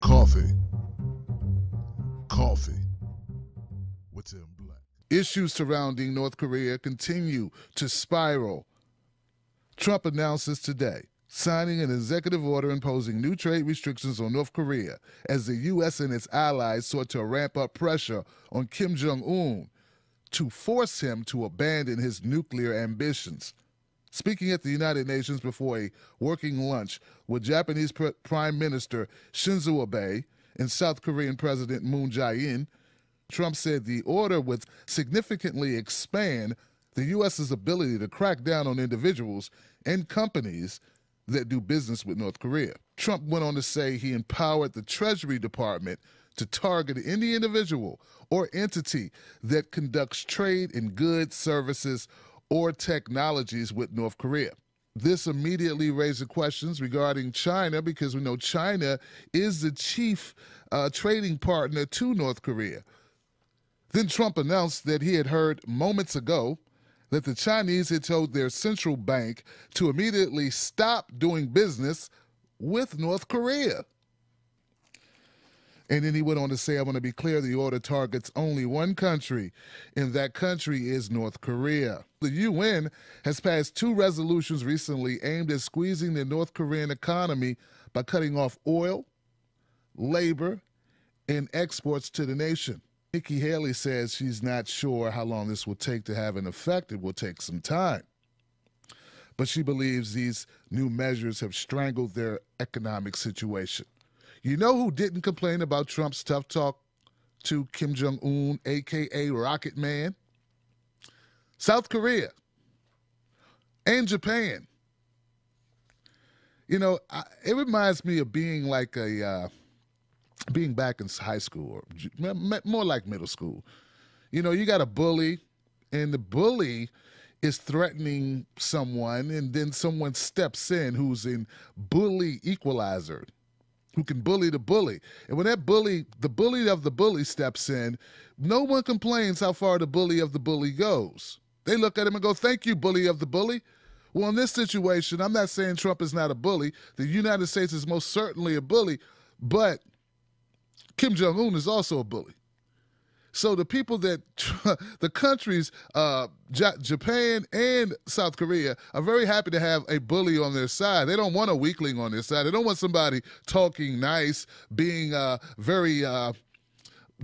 Coffee. Coffee with Tim Black. Issues surrounding North Korea continue to spiral. Trump announces today signing an executive order imposing new trade restrictions on North Korea as the U.S. and its allies sought to ramp up pressure on Kim Jong Un to force him to abandon his nuclear ambitions. Speaking at the United Nations before a working lunch with Japanese Prime Minister Shinzo Abe and South Korean President Moon Jae-in, Trump said the order would significantly expand the U.S.'s ability to crack down on individuals and companies that do business with North Korea. Trump went on to say he empowered the Treasury Department to target any individual or entity that conducts trade in goods, services, or technologies with North Korea. This immediately raises questions regarding China because we know China is the chief trading partner to North Korea. Then Trump announced that he had heard moments ago that the Chinese had told their central bank to immediately stop doing business with North Korea. And then he went on to say, I want to be clear, the order targets only one country, and that country is North Korea. The UN has passed 2 resolutions recently aimed at squeezing the North Korean economy by cutting off oil, labor, and exports to the nation. Nikki Haley says she's not sure how long this will take to have an effect. It will take some time. But she believes these new measures have strangled their economic situation. You know who didn't complain about Trump's tough talk to Kim Jong Un, a.k.a. Rocket Man? South Korea and Japan. You know, it reminds me of being like being back in high school, or more like middle school. You know, you got a bully, and the bully is threatening someone, and then someone steps in who's in bully equalizer, who can bully the bully. And when that bully, the bully of the bully steps in, no one complains how far the bully of the bully goes. They look at him and go, thank you, bully of the bully. Well, in this situation, I'm not saying Trump is not a bully. The United States is most certainly a bully, but Kim Jong Un is also a bully. So the people that, the countries, Japan and South Korea, are very happy to have a bully on their side. They don't want a weakling on their side. They don't want somebody talking nice, being very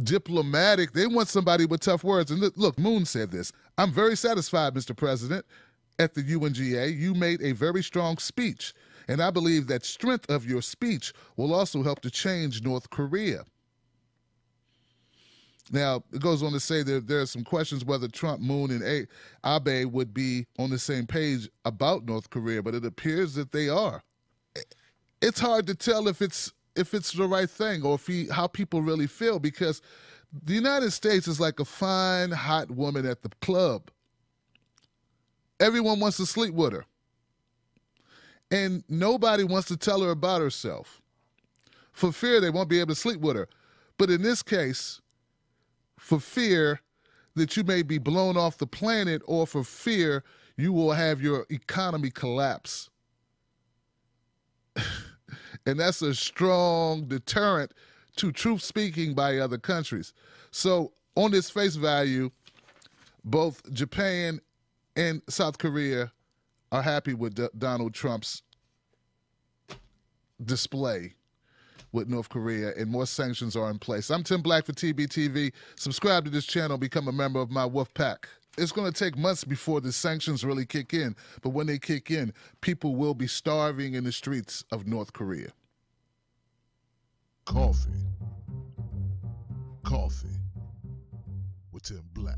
diplomatic. They want somebody with tough words. And look, Moon said this. I'm very satisfied, Mr. President, at the UNGA. You made a very strong speech. And I believe that strength of your speech will also help to change North Korea. Now, it goes on to say that there are some questions whether Trump, Moon, and Abe would be on the same page about North Korea, but it appears that they are. It's hard to tell if it's the right thing or how people really feel, because the United States is like a fine, hot woman at the club. Everyone wants to sleep with her. And nobody wants to tell her about herself for fear they won't be able to sleep with her. But in this case, for fear that you may be blown off the planet, or for fear you will have your economy collapse. And that's a strong deterrent to truth speaking by other countries. So on this face value, both Japan and South Korea are happy with Donald Trump's display with North Korea, and more sanctions are in place. I'm Tim Black for TBTV. Subscribe to this channel, become a member of my wolf pack. It's going to take months before the sanctions really kick in, but when they kick in, people will be starving in the streets of North Korea. Coffee. Coffee with Tim Black.